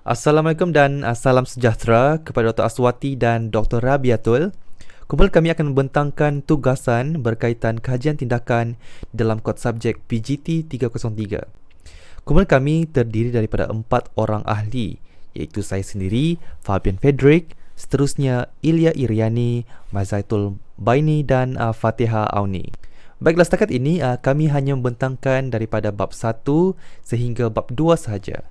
Assalamualaikum dan salam sejahtera kepada Dr. Aswati dan Dr. Rabiatul. Kumpulan kami akan membentangkan tugasan berkaitan kajian tindakan dalam kod subjek PGT 303. Kumpulan kami terdiri daripada 4 orang ahli, iaitu saya sendiri, Fabian Frederick, seterusnya Ilya Iriani, Mazaitul Baini dan Fatiha Auni. Baiklah, setakat ini kami hanya membentangkan daripada bab 1 sehingga bab 2 sahaja.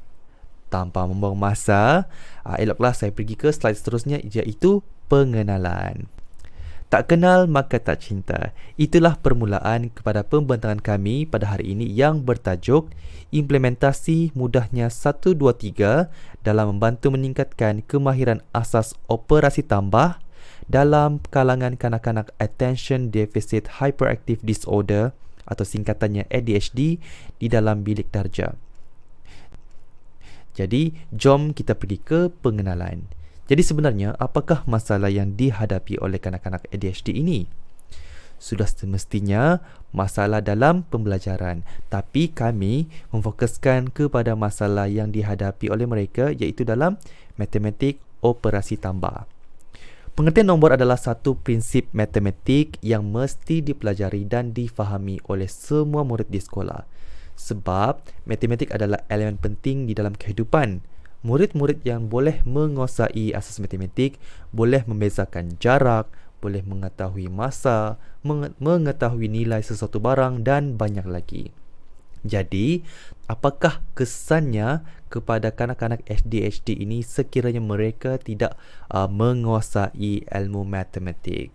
Tanpa membuang masa, eloklah saya pergi ke slide seterusnya, iaitu pengenalan. Tak kenal maka tak cinta. Itulah permulaan kepada pembentangan kami pada hari ini yang bertajuk Implementasi Mudahnya 123 dalam membantu meningkatkan kemahiran asas operasi tambah dalam kalangan kanak-kanak Attention Deficit Hyperactive Disorder atau singkatannya ADHD di dalam bilik darjah. Jadi, jom kita pergi ke pengenalan. Jadi sebenarnya, apakah masalah yang dihadapi oleh kanak-kanak ADHD ini? Sudah semestinya masalah dalam pembelajaran, tapi kami memfokuskan kepada masalah yang dihadapi oleh mereka, iaitu dalam matematik operasi tambah. Pengertian nombor adalah satu prinsip matematik yang mesti dipelajari dan difahami oleh semua murid di sekolah. Sebab matematik adalah elemen penting di dalam kehidupan. Murid-murid yang boleh menguasai asas matematik boleh membezakan jarak, boleh mengetahui masa, mengetahui nilai sesuatu barang dan banyak lagi. Jadi, apakah kesannya kepada kanak-kanak ADHD ini sekiranya mereka tidak menguasai ilmu matematik?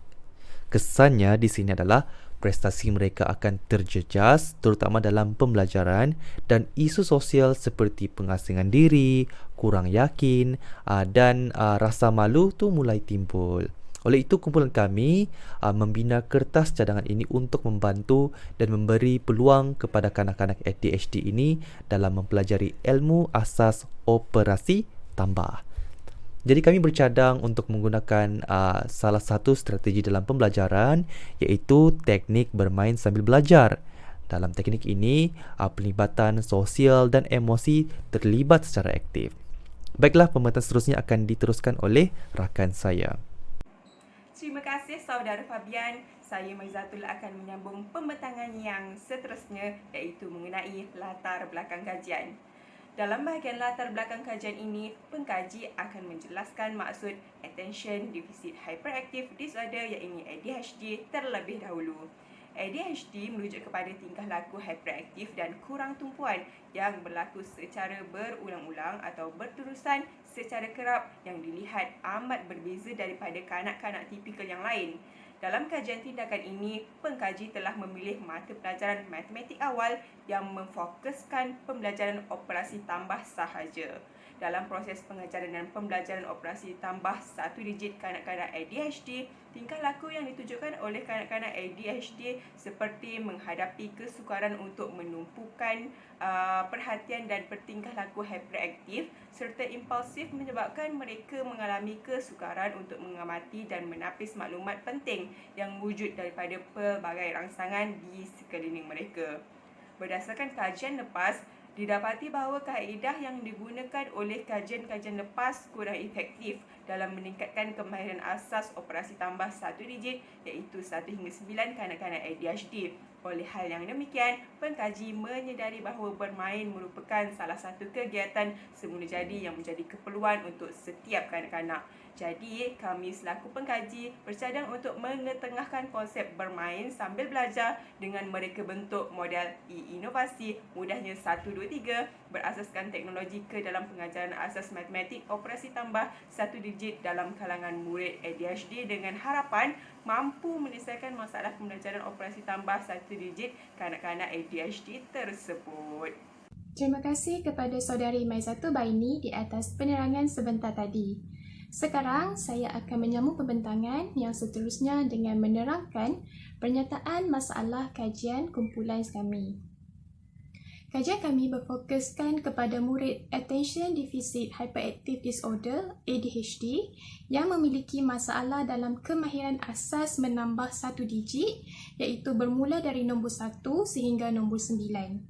Kesannya di sini adalah prestasi mereka akan terjejas, terutama dalam pembelajaran, dan isu sosial seperti pengasingan diri, kurang yakin dan rasa malu tu mulai timbul. Oleh itu, kumpulan kami membina kertas cadangan ini untuk membantu dan memberi peluang kepada kanak-kanak ADHD ini dalam mempelajari ilmu asas operasi tambah. Jadi kami bercadang untuk menggunakan salah satu strategi dalam pembelajaran, iaitu teknik bermain sambil belajar. Dalam teknik ini, pelibatan sosial dan emosi terlibat secara aktif. Baiklah, pembentang seterusnya akan diteruskan oleh rakan saya. Terima kasih saudara Fabian. Saya Maizatul akan menyambung pembentangan yang seterusnya, iaitu mengenai latar belakang kajian. Dalam bahagian latar belakang kajian ini, pengkaji akan menjelaskan maksud Attention Deficit Hyperactive Disorder iaitu ADHD terlebih dahulu. ADHD merujuk kepada tingkah laku hyperaktif dan kurang tumpuan yang berlaku secara berulang-ulang atau berterusan secara kerap yang dilihat amat berbeza daripada kanak-kanak tipikal yang lain. Dalam kajian tindakan ini, pengkaji telah memilih mata pelajaran matematik awal yang memfokuskan pembelajaran operasi tambah sahaja. Dalam proses pengajaran dan pembelajaran operasi tambah satu digit kanak-kanak ADHD, tingkah laku yang ditujukan oleh kanak-kanak ADHD seperti menghadapi kesukaran untuk menumpukan perhatian dan bertingkah laku hyperaktif serta impulsif menyebabkan mereka mengalami kesukaran untuk mengamati dan menapis maklumat penting yang wujud daripada pelbagai rangsangan di sekeliling mereka. Berdasarkan kajian lepas, didapati bahawa kaedah yang digunakan oleh kajian-kajian lepas kurang efektif dalam meningkatkan kemahiran asas operasi tambah satu digit, iaitu 1 hingga 9 kanak-kanak ADHD. Oleh hal yang demikian, pengkaji menyedari bahawa bermain merupakan salah satu kegiatan semula jadi yang menjadi keperluan untuk setiap kanak-kanak. Jadi, kami selaku pengkaji bercadang untuk mengetengahkan konsep bermain sambil belajar dengan mereka bentuk model inovasi mudahnya 123 berasaskan teknologi ke dalam pengajaran asas matematik operasi tambah satu digit dalam kalangan murid ADHD dengan harapan mampu menyelesaikan masalah pembelajaran operasi tambah satu digit kanak-kanak ADHD tersebut. Terima kasih kepada saudari Maizatul Baini di atas penerangan sebentar tadi. Sekarang saya akan menyambung pembentangan yang seterusnya dengan menerangkan pernyataan masalah kajian kumpulan kami. Kajian kami berfokuskan kepada murid Attention Deficit Hyperactive Disorder ADHD yang memiliki masalah dalam kemahiran asas menambah satu digit, iaitu bermula dari nombor 1 sehingga nombor 9.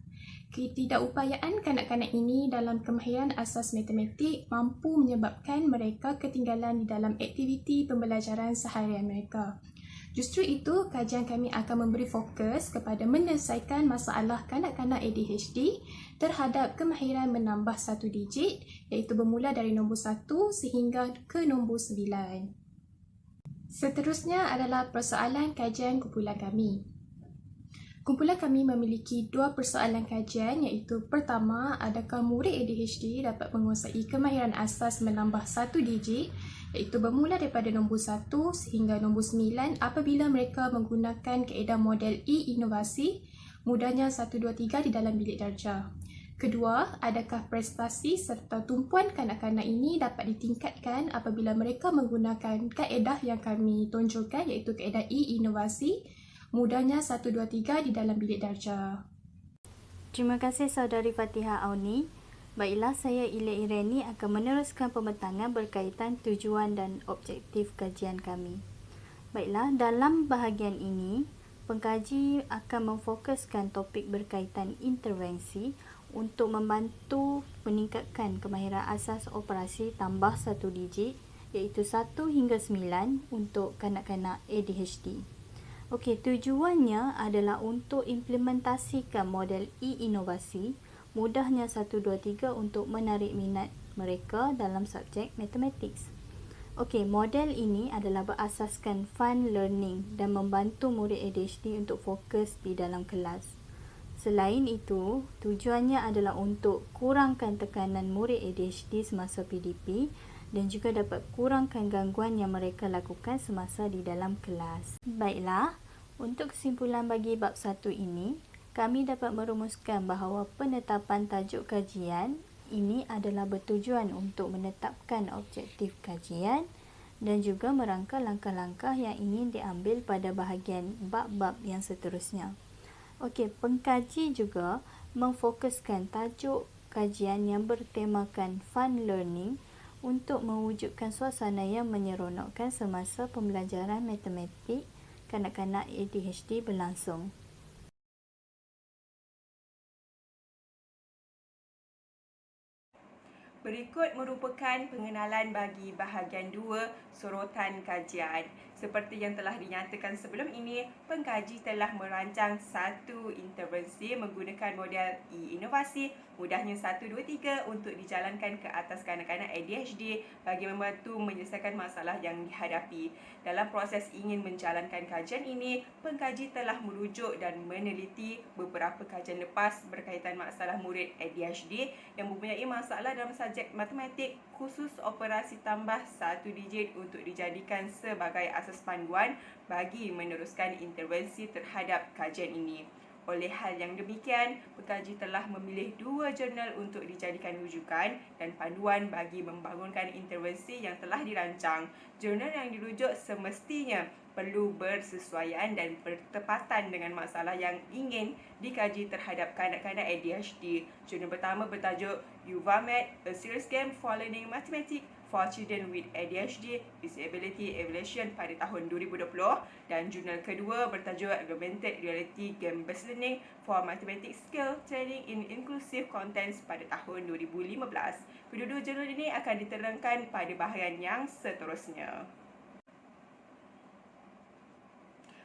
Ketidakupayaan kanak-kanak ini dalam kemahiran asas matematik mampu menyebabkan mereka ketinggalan di dalam aktiviti pembelajaran seharian mereka. Justru itu, kajian kami akan memberi fokus kepada menyelesaikan masalah kanak-kanak ADHD terhadap kemahiran menambah satu digit, iaitu bermula dari nombor 1 sehingga ke nombor 9. Seterusnya adalah persoalan kajian kumpulan kami. Kumpulan kami memiliki dua persoalan kajian, iaitu pertama, adakah murid ADHD dapat menguasai kemahiran asas menambah satu digit, iaitu bermula daripada nombor 1 sehingga nombor 9 apabila mereka menggunakan kaedah model E-inovasi, mudahnya 1, 2, 3 di dalam bilik darjah. Kedua, adakah prestasi serta tumpuan kanak-kanak ini dapat ditingkatkan apabila mereka menggunakan kaedah yang kami tunjukkan, iaitu kaedah E-inovasi, mudahnya 1, 2, 3 di dalam bilik darjah. Terima kasih Saudari Fatihah Auni. Baiklah, saya Ila Irani akan meneruskan pembentangan berkaitan tujuan dan objektif kajian kami. Baiklah, dalam bahagian ini, pengkaji akan memfokuskan topik berkaitan intervensi untuk membantu meningkatkan kemahiran asas operasi tambah satu digit, iaitu 1 hingga 9 untuk kanak-kanak ADHD. Okey, tujuannya adalah untuk implementasikan model E-inovasi, mudahnya 1, 2, 3 untuk menarik minat mereka dalam subjek mathematics. Okey, model ini adalah berasaskan fun learning dan membantu murid ADHD untuk fokus di dalam kelas. Selain itu, tujuannya adalah untuk kurangkan tekanan murid ADHD semasa PDP dan juga dapat kurangkan gangguan yang mereka lakukan semasa di dalam kelas. Baiklah, untuk kesimpulan bagi bab 1 ini, kami dapat merumuskan bahawa penetapan tajuk kajian ini adalah bertujuan untuk menetapkan objektif kajian dan juga merangka langkah-langkah yang ingin diambil pada bahagian bab-bab yang seterusnya. Okey, pengkaji juga memfokuskan tajuk kajian yang bertemakan fun learning untuk mewujudkan suasana yang menyeronokkan semasa pembelajaran matematik kanak-kanak ADHD berlangsung. Berikut merupakan pengenalan bagi bahagian 2 sorotan kajian. Seperti yang telah dinyatakan sebelum ini, pengkaji telah merancang satu intervensi menggunakan model E-inovasi, mudahnya 1, 2, 3 untuk dijalankan ke atas kanak-kanak ADHD bagi membantu menyelesaikan masalah yang dihadapi. Dalam proses ingin menjalankan kajian ini, pengkaji telah merujuk dan meneliti beberapa kajian lepas berkaitan masalah murid ADHD yang mempunyai masalah dalam subjek matematik, khusus operasi tambah satu digit untuk dijadikan sebagai asas panduan bagi meneruskan intervensi terhadap kajian ini. Oleh hal yang demikian, pengkaji telah memilih 2 jurnal untuk dijadikan rujukan dan panduan bagi membangunkan intervensi yang telah dirancang. Jurnal yang dirujuk semestinya perlu bersesuaian dan bertepatan dengan masalah yang ingin dikaji terhadap kanak-kanak ADHD. Jurnal pertama bertajuk UVAMAT, A Serious Game for Learning Mathematics for Children with ADHD Disability Evaluation pada tahun 2020 dan jurnal kedua bertajuk Augmented Reality Game-Based Learning for Mathematics Skill Training in Inclusive Contents pada tahun 2015. Kedua-dua jurnal ini akan diterangkan pada bahagian yang seterusnya.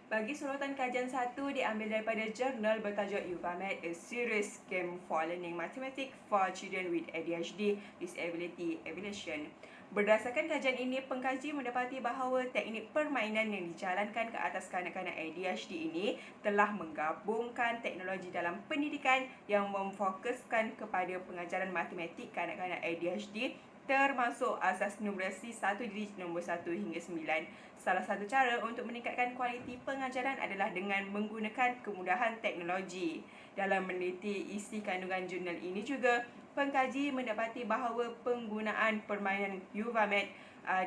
Bagi sorotan kajian 1 diambil daripada jurnal bertajuk UVAMAT, A Serious Game for Learning Mathematics for Children with ADHD Disability Evaluation. Berdasarkan kajian ini, pengkaji mendapati bahawa teknik permainan yang dijalankan ke atas kanak-kanak ADHD ini telah menggabungkan teknologi dalam pendidikan yang memfokuskan kepada pengajaran matematik kanak-kanak ADHD termasuk asas numerasi 1 digit nombor 1 hingga 9. Salah satu cara untuk meningkatkan kualiti pengajaran adalah dengan menggunakan kemudahan teknologi. Dalam meneliti isi kandungan jurnal ini juga, pengkaji mendapati bahawa penggunaan permainan UVAMAT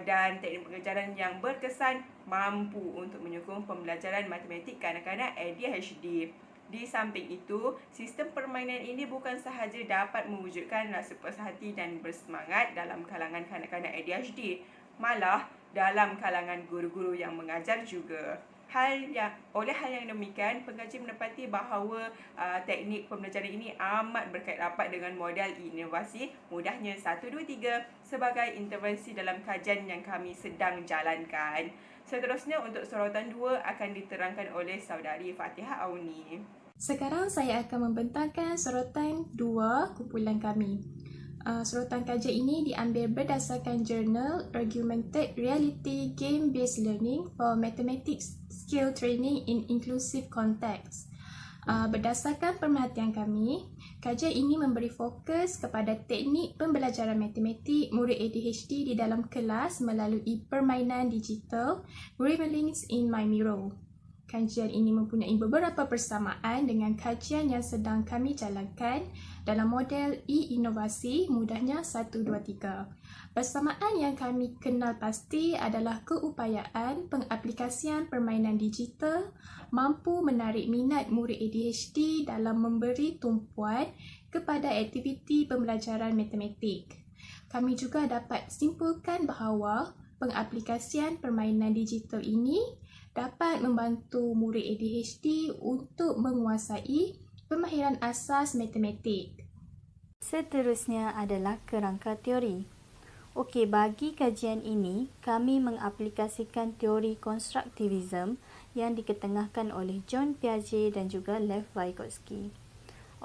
dan teknik pengajaran yang berkesan mampu untuk menyokong pembelajaran matematik kanak-kanak ADHD. Di samping itu, sistem permainan ini bukan sahaja dapat mewujudkan rasa puas hati dan bersemangat dalam kalangan kanak-kanak ADHD, malah dalam kalangan guru-guru yang mengajar juga. Oleh hal yang demikian, pengkaji mendapati bahawa teknik pembelajaran ini amat berkait rapat dengan model inovasi mudahnya 1, 2, 3 sebagai intervensi dalam kajian yang kami sedang jalankan. Seterusnya untuk sorotan 2 akan diterangkan oleh Saudari Fatihah Auni. Sekarang saya akan membentangkan sorotan 2 kumpulan kami. Sorotan kajian ini diambil berdasarkan jurnal Argumented Reality Game-Based Learning for Mathematics Skill Training in Inclusive Context. Berdasarkan pemerhatian kami, kajian ini memberi fokus kepada teknik pembelajaran matematik murid ADHD di dalam kelas melalui permainan digital Revelings in My Mirror. Kajian ini mempunyai beberapa persamaan dengan kajian yang sedang kami jalankan dalam model e-inovasi mudahnya 1, 2, 3. Persamaan yang kami kenal pasti adalah keupayaan pengaplikasian permainan digital mampu menarik minat murid ADHD dalam memberi tumpuan kepada aktiviti pembelajaran matematik. Kami juga dapat simpulkan bahawa pengaplikasian permainan digital ini dapat membantu murid ADHD untuk menguasai pemahiran asas matematik. Seterusnya adalah kerangka teori. Okey, bagi kajian ini, kami mengaplikasikan teori konstruktivism yang diketengahkan oleh John Piaget dan juga Lev Vygotsky.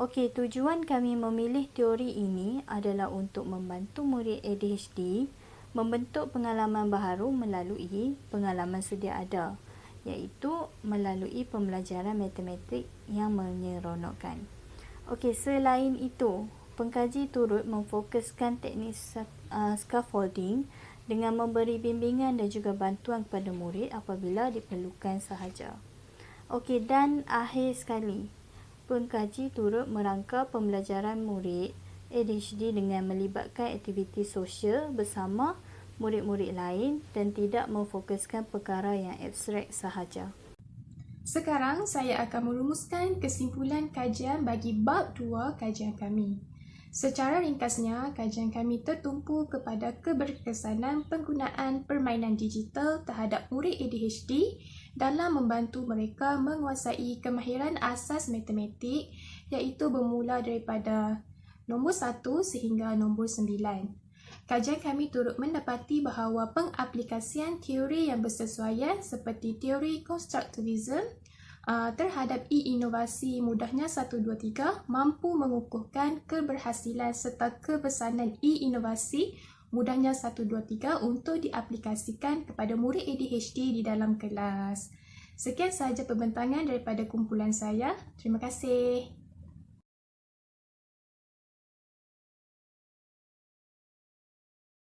Okey, tujuan kami memilih teori ini adalah untuk membantu murid ADHD membentuk pengalaman baharu melalui pengalaman sedia ada, iaitu melalui pembelajaran matematik yang menyeronokkan. Okey, selain itu, pengkaji turut memfokuskan teknik scaffolding dengan memberi bimbingan dan juga bantuan kepada murid apabila diperlukan sahaja. Okey, dan akhir sekali, pengkaji turut merangka pembelajaran murid ADHD dengan melibatkan aktiviti sosial bersama murid-murid lain dan tidak memfokuskan perkara yang abstrak sahaja. Sekarang saya akan merumuskan kesimpulan kajian bagi bab 2 kajian kami. Secara ringkasnya, kajian kami tertumpu kepada keberkesanan penggunaan permainan digital terhadap murid ADHD dalam membantu mereka menguasai kemahiran asas matematik, iaitu bermula daripada nombor 1 sehingga nombor 9. Kajian kami turut mendapati bahawa pengaplikasian teori yang bersesuaian seperti teori konstruktivism terhadap e-inovasi mudahnya 1, 2, 3 mampu mengukuhkan keberhasilan serta kebesanan e-inovasi mudahnya 1, 2, 3 untuk diaplikasikan kepada murid ADHD di dalam kelas. Sekian sahaja pembentangan daripada kumpulan saya. Terima kasih.